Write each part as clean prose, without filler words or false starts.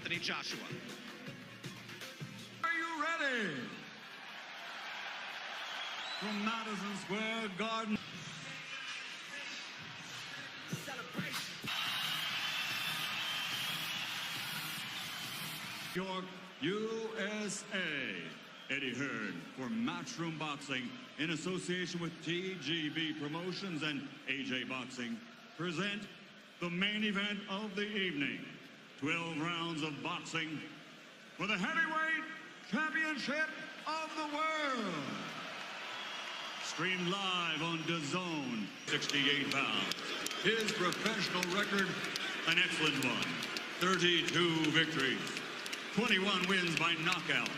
Anthony Joshua. Are you ready? From Madison Square Garden. York, USA. Eddie Hearn for Matchroom Boxing in association with TGB Promotions and AJ Boxing present the main event of the evening. 12 rounds of boxing for the heavyweight championship of the world. Streamed live on DAZN, 68 pounds. His professional record, an excellent one. 32 victories, 21 wins by knockout.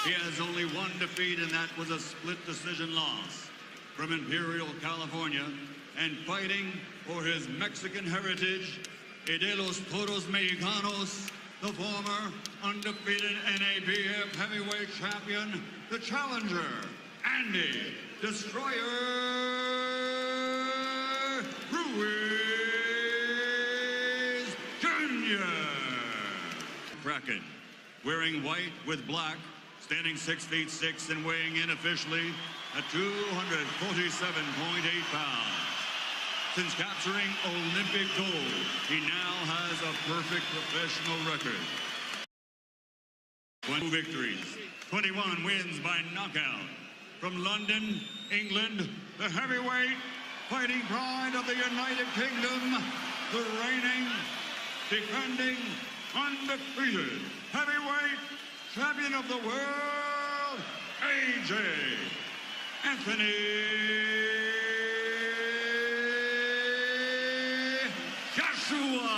He has only one defeat, and that was a split decision loss. From Imperial, California, and fighting for his Mexican heritage, de los Toros Mexicanos, the former undefeated NABF heavyweight champion, the challenger, Andy Destroyer Ruiz Jr. Kraken, wearing white with black, standing 6'6" and weighing in officially at 247.8 pounds. Since capturing Olympic gold, he now has a perfect professional record. 20 victories, 21 wins by knockout. From London, England, the heavyweight fighting pride of the United Kingdom, the reigning, defending, undefeated heavyweight champion of the world, AJ Anthony Joshua.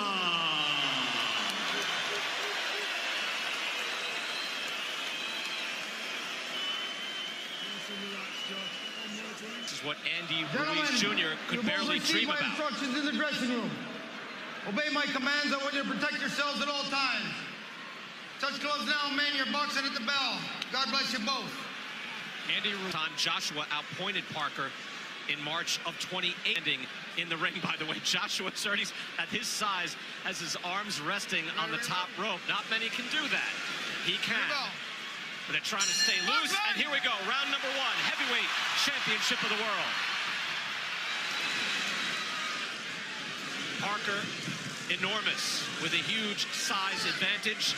This is what Andy Ruiz Jr. could barely dream about. Instructions in the dressing room. Obey my commands. I want you to protect yourselves at all times. Touch gloves now, man. You're boxing at the bell. God bless you both. Andy Ruiz, Joshua outpointed Parker in March of 2018 in the ring, by the way. Joshua, at his size, has his arms resting on the top rope. Not many can do that. He can. But they're trying to stay loose, and here we go. Round number one, heavyweight championship of the world. Parker, enormous, with a huge size advantage.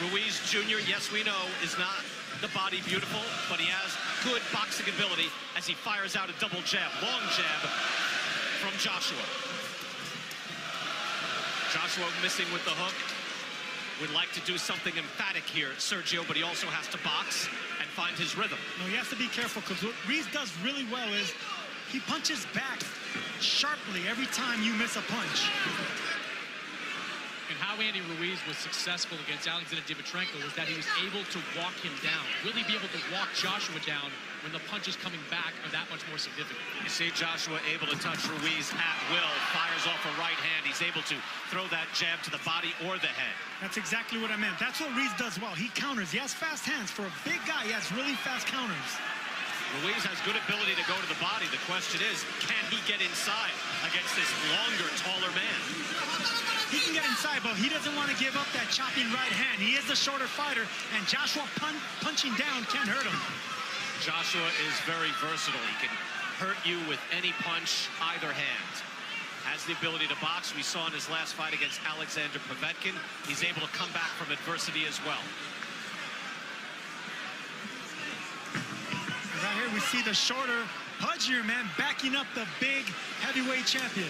Ruiz Jr., yes, we know, is not the body beautiful, but he has good boxing ability as he fires out a double jab, long jab from Joshua. Joshua missing with the hook. Would like to do something emphatic here, Sergio, but he also has to box and find his rhythm. No, he has to be careful, because what Ruiz does really well is he punches back sharply every time you miss a punch. And how Andy Ruiz was successful against Alexander Dimitrenko was that he was able to walk him down. Will he be able to walk Joshua down when the punches coming back are that much more significant? You see Joshua able to touch Ruiz at will, fires off a right hand. He's able to throw that jab to the body or the head. That's exactly what I meant. That's what Ruiz does well. He counters. He has fast hands. For a big guy, he has really fast counters. Ruiz has good ability to go to the body. The question is, can he get inside against this longer, taller man? He can get inside, but he doesn't want to give up that chopping right hand. He is the shorter fighter, and Joshua punching down can't hurt him. Joshua is very versatile. He can hurt you with any punch, either hand. Has the ability to box. We saw in his last fight against Alexander Povetkin. He's able to come back from adversity as well. Right here we see the shorter, pudgier man backing up the big heavyweight champion.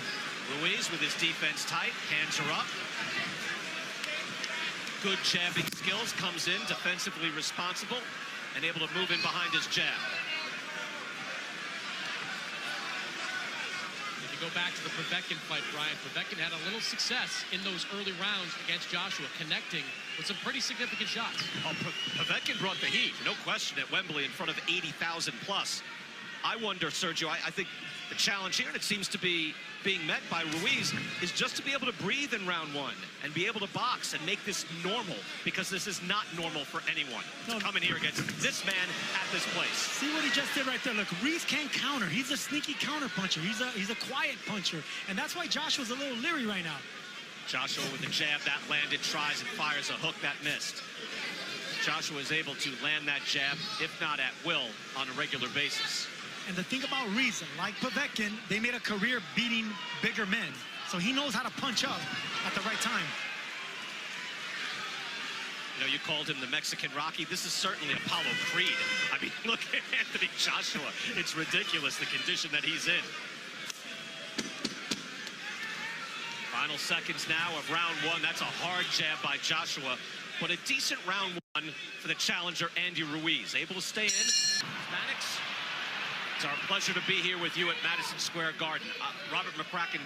Ruiz with his defense tight, hands are up. Good jabbing skills, comes in defensively responsible and able to move in behind his jab. If you go back to the Povetkin fight, Brian, Povetkin had a little success in those early rounds against Joshua, connecting with some pretty significant shots. Oh, Povetkin brought the heat, no question, at Wembley in front of 80,000 plus. I wonder, Sergio, I think the challenge here, and it seems to be being met by Ruiz, is just to be able to breathe in round one and be able to box and make this normal, because this is not normal for anyone to come in here against this man at this place. See what he just did right there. Look, Ruiz can't counter. He's a sneaky counter puncher. He's a quiet puncher, and that's why Joshua's a little leery right now. Joshua with a jab that landed, tries and fires a hook that missed. Joshua is able to land that jab, if not at will, on a regular basis. And the thing about Ruiz, like Povetkin, they made a career beating bigger men. So he knows how to punch up at the right time. You know, you called him the Mexican Rocky. This is certainly Apollo Creed. I mean, look at Anthony Joshua. It's ridiculous, the condition that he's in. Final seconds now of round one. That's a hard jab by Joshua, but a decent round one for the challenger, Andy Ruiz. Able to stay in. Hispanics, it's our pleasure to be here with you at Madison Square Garden. Robert McCracken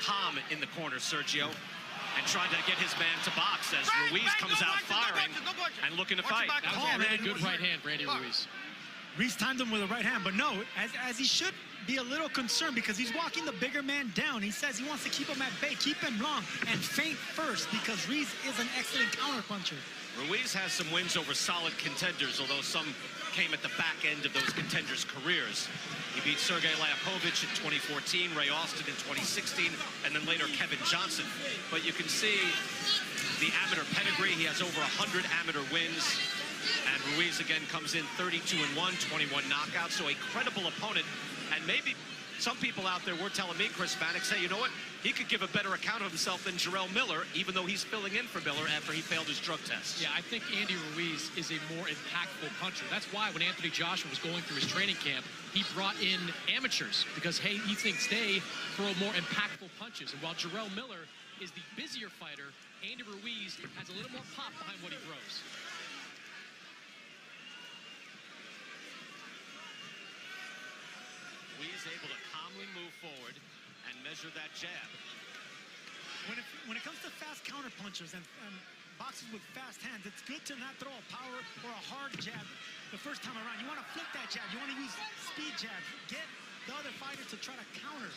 calm in the corner, Sergio, and trying to get his man to box as Ruiz comes out firing and looking to fight. That was a really good right hand for Andy Ruiz. Ruiz timed him with a right hand, but no, as he should be a little concerned because he's walking the bigger man down. He says he wants to keep him at bay, keep him long, and feint first because Ruiz is an excellent counterpuncher. Ruiz has some wins over solid contenders, although some came at the back end of those contenders' careers. He beat Sergey Liapovich in 2014, Ray Austin in 2016, and then later Kevin Johnson. But you can see the amateur pedigree. He has over 100 amateur wins. And Ruiz again comes in 32-1, 21 knockouts, so a credible opponent. And maybe some people out there were telling me, Chris Mannix, hey, you know what? He could give a better account of himself than Jarrell Miller, even though he's filling in for Miller after he failed his drug test. Yeah, I think Andy Ruiz is a more impactful puncher. That's why when Anthony Joshua was going through his training camp, he brought in amateurs because, hey, he thinks they throw more impactful punches. And while Jarrell Miller is the busier fighter, Andy Ruiz has a little more pop behind what he throws. Ruiz able to calmly move forward and measure that jab. When it comes to fast counterpunchers and boxers with fast hands, it's good to not throw a power or a hard jab the first time around. You want to flip that jab. You want to use speed jabs. Get the other fighter to try to counter.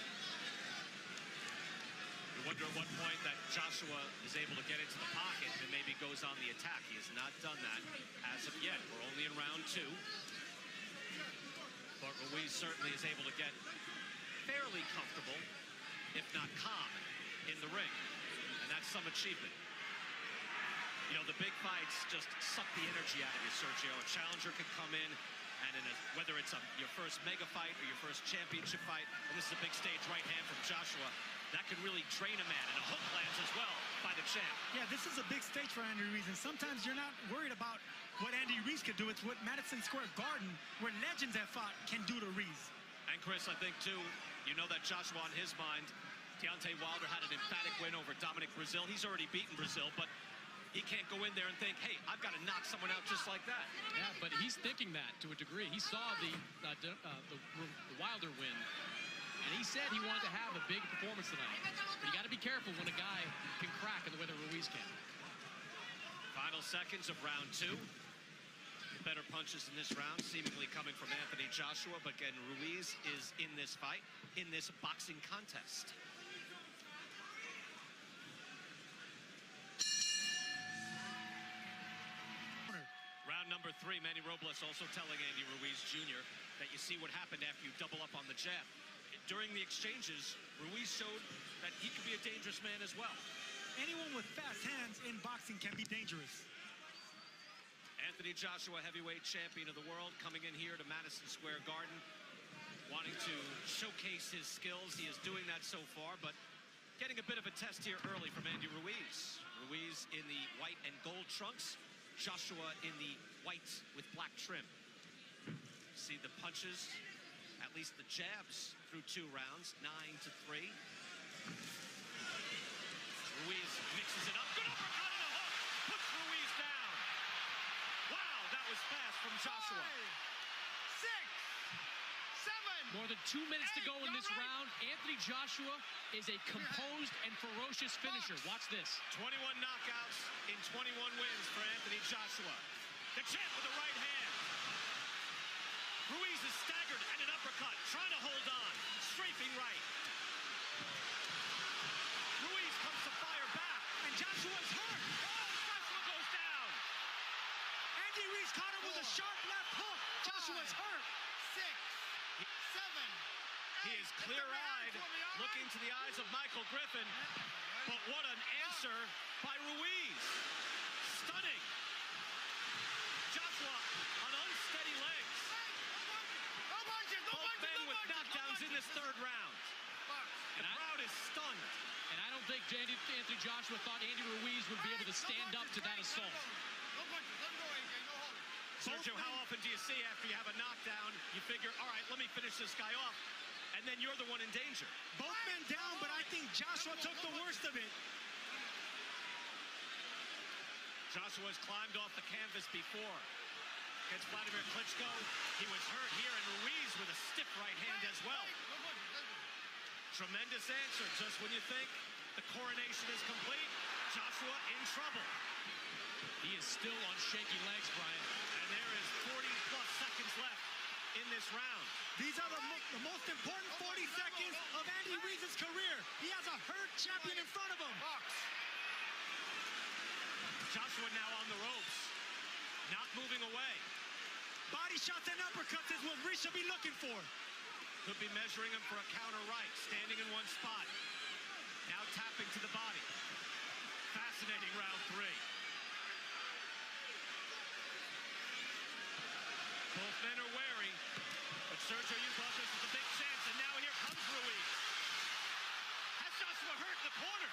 You wonder at what point that Joshua is able to get into the pocket and maybe goes on the attack. He has not done that as of yet. We're only in round two. But Ruiz certainly is able to get fairly comfortable, if not calm, in the ring. And that's some achievement. You know, the big fights just suck the energy out of you, Sergio. A challenger can come in, and whether it's your first mega fight or your first championship fight, and this is a big stage right hand from Joshua, that can really drain a man, and a hook lands as well by the champ. Yeah, this is a big stage for Andy Ruiz, and sometimes you're not worried about what Andy Ruiz could do. It's what Madison Square Garden, where legends have fought, can do to Ruiz. And Chris, I think too, you know that Joshua on his mind, Deontay Wilder had an emphatic win over Dominic Brazil. He's already beaten Brazil, but he can't go in there and think, hey, I've got to knock someone out just like that. Yeah, but he's thinking that to a degree. He saw the Wilder win, and he said he wanted to have a big performance tonight. But you got to be careful when a guy can crack in the way that Ruiz can. Final seconds of round two. Better punches in this round, seemingly coming from Anthony Joshua, but again, Ruiz is in this fight, in this boxing contest. Round number three, Manny Robles also telling Andy Ruiz Jr. that you see what happened after you double up on the jab. During the exchanges, Ruiz showed that he could be a dangerous man as well. Anyone with fast hands in boxing can be dangerous. Anthony Joshua, heavyweight champion of the world, coming in here to Madison Square Garden, wanting to showcase his skills. He is doing that so far, but getting a bit of a test here early from Andy Ruiz. Ruiz in the white and gold trunks, Joshua in the white with black trim. See the punches, at least the jabs through 2 rounds, 9-3. Ruiz mixes it up. Good uppercut and a hook. Puts Ruiz down. Wow, that was fast from Joshua. 5, 6, 7. More than 2 minutes to go in this round. Anthony Joshua is a composed and ferocious finisher. Watch this. 21 knockouts in 21 wins for Anthony Joshua. The champ with the right hand. Ruiz is staggered and an uppercut, trying to hold on. Strafing right. Ruiz comes to fire back, and Joshua's hurt. Oh, Joshua goes down. Andy Ruiz caught him with a sharp left hook. Joshua's hurt. 6, 7. He is clear-eyed, looking to the eyes of Michael Griffin. But what an answer by Ruiz. Stunning. Joshua on unsteady legs. Both men with knockdowns in this third round. The crowd is stunned. And I don't think Anthony Joshua thought Andy Ruiz would be able to stand up to that assault. Sergio, how often do you see after you have a knockdown, you figure, all right, let me finish this guy off, and then you're the one in danger? Both men down, but I think Joshua took the worst of it. Joshua's climbed off the canvas before. Against Vladimir Klitschko, he was hurt here, and Ruiz with a stiff right hand as well. Tremendous answer. Just when you think the coronation is complete, Joshua in trouble. He is still on shaky legs, Brian. And there is 40-plus seconds left in this round. These are the most important 40 seconds of Andy Ruiz's career. He has a hurt champion in front of him. Joshua now on the ropes, not moving away. Body shots and uppercuts is what Ruiz should be looking for. Could be measuring him for a counter right, standing in one spot. Now tapping to the body. Fascinating round 3. Both men are wary, but Sergio, you thought this was a big chance, and now here comes Ruiz. Has Joshua hurt in the corner?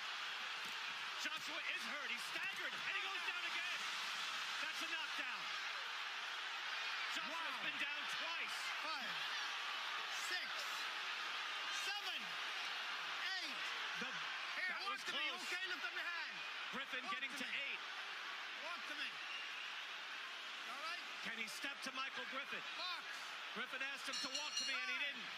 Joshua is hurt. He's staggered, and he goes down again. That's a knockdown. Joshua's been down twice. 5, 6, 7, 8. That was Walk to me, close. okay? Lift up your hand. Griffin getting to 8. Walk to me. All right? Can he step to Michael Griffin? Box. Griffin asked him to walk to me, and he didn't.